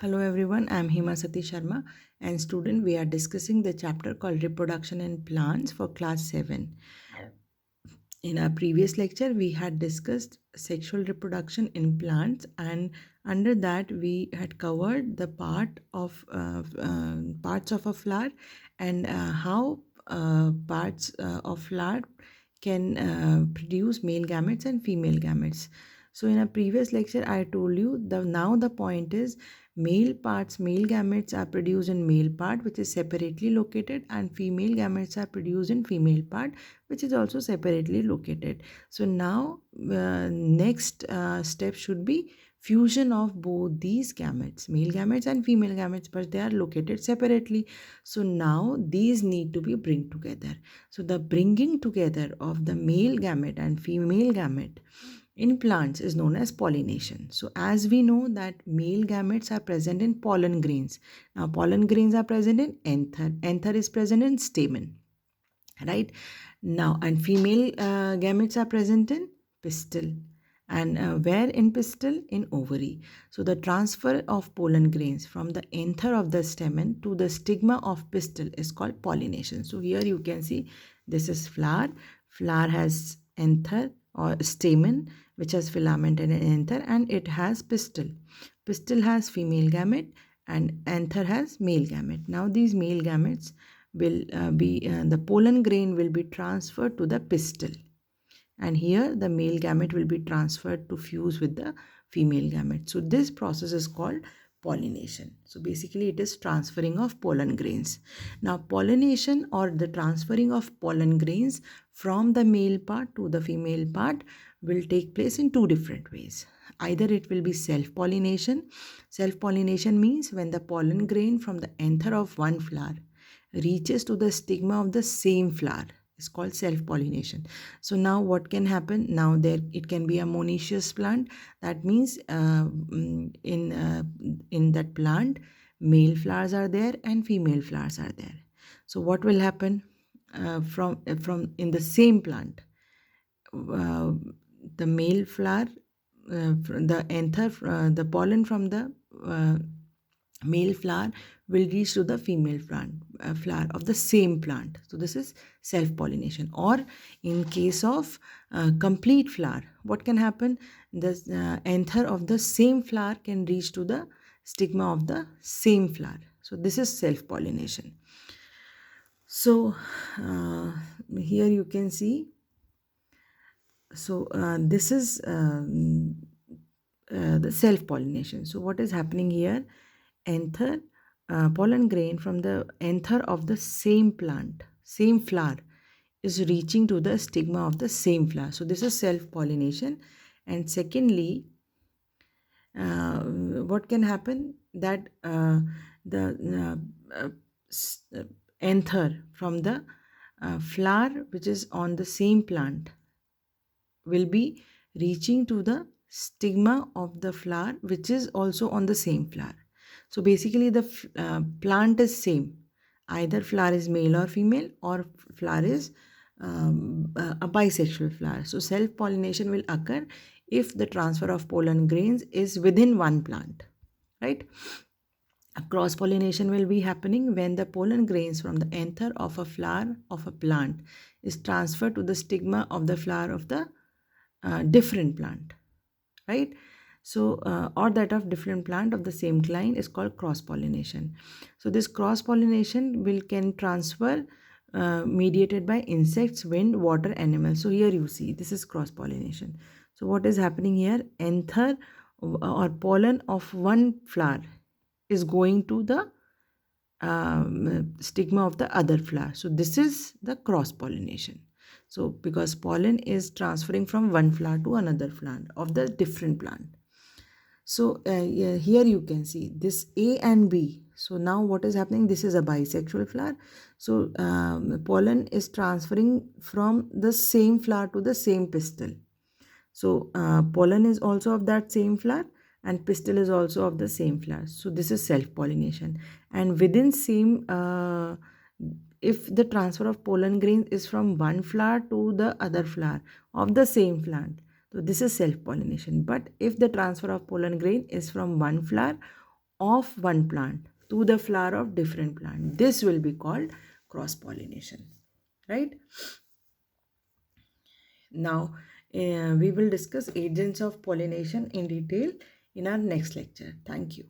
Hello everyone, I am Hima Sati Sharma and student we are discussing the chapter called Reproduction in Plants for class 7. In our previous lecture we had discussed sexual reproduction in plants, and under that we had covered the parts of a flower and how parts of flower can produce male gametes and female gametes. So in a previous lecture I told you the point is male gametes are produced in male part, which is separately located, and female gametes are produced in female part, which is also separately located. So now next step should be fusion of both these gametes, male gametes and female gametes, but they are located separately. So now these need to be bring together. So the bringing together of the male gamete and female gamete in plants is known as pollination. So as we know that male gametes are present in pollen grains. Now pollen grains are present in anther. Anther is present in stamen, right? Now, and female gametes are present in pistil. And where in pistil? In ovary. So the transfer of pollen grains from the anther of the stamen to the stigma of pistil is called pollination. So here you can see this is flower. Flower has anther or stamen, which has filament and an anther, and it has pistil. Pistil has female gamete and anther has male gamete. Now these male gametes will the pollen grain will be transferred to the pistil, and here the male gamete will be transferred to fuse with the female gamete. So this process is called pollination. So basically it is transferring of pollen grains. Now pollination or the transferring of pollen grains from the male part to the female part will take place in two different ways. Either it will be self-pollination. Self-pollination means when the pollen grain from the anther of one flower reaches to the stigma of the same flower is called self-pollination. So now what can happen? Now it can be a monoecious plant. That means in that plant male flowers are there and female flowers are there. So what will happen from in the same plant? The male flower, the anther, the pollen from the male flower will reach to the female flower of the same plant. So this is self-pollination. Or in case of complete flower, what can happen? The anther of the same flower can reach to the stigma of the same flower. So this is self-pollination. So here you can see. So this is the self-pollination. So what is happening here? Anther, pollen grain from the anther of the same plant, same flower, is reaching to the stigma of the same flower. So this is self-pollination. And secondly, what can happen? That the anther from the flower which is on the same plant will be reaching to the stigma of the flower which is also on the same flower. So basically the plant is same. Either flower is male or female, or flower is a bisexual flower. So self-pollination will occur if the transfer of pollen grains is within one plant, right? A cross-pollination will be happening when the pollen grains from the anther of a flower of a plant is transferred to the stigma of the flower of the different plant, right? So or that of different plant of the same client is called cross-pollination. So this cross-pollination can transfer mediated by insects, wind, water, animals. So here you see this is cross-pollination. So what is happening here? Anther or pollen of one flower is going to the stigma of the other flower. So this is the cross-pollination. So because pollen is transferring from one flower to another flower of the different plant. So yeah, here you can see this A and B. So now what is happening? This is a bisexual flower. So pollen is transferring from the same flower to the same pistil. So pollen is also of that same flower and pistil is also of the same flower. So this is self-pollination. And within same, if the transfer of pollen grains is from one flower to the other flower of the same plant, so this is self-pollination. But if the transfer of pollen grain is from one flower of one plant to the flower of different plant. This will be called cross pollination, right? Now, we will discuss agents of pollination in detail in our next lecture. Thank you.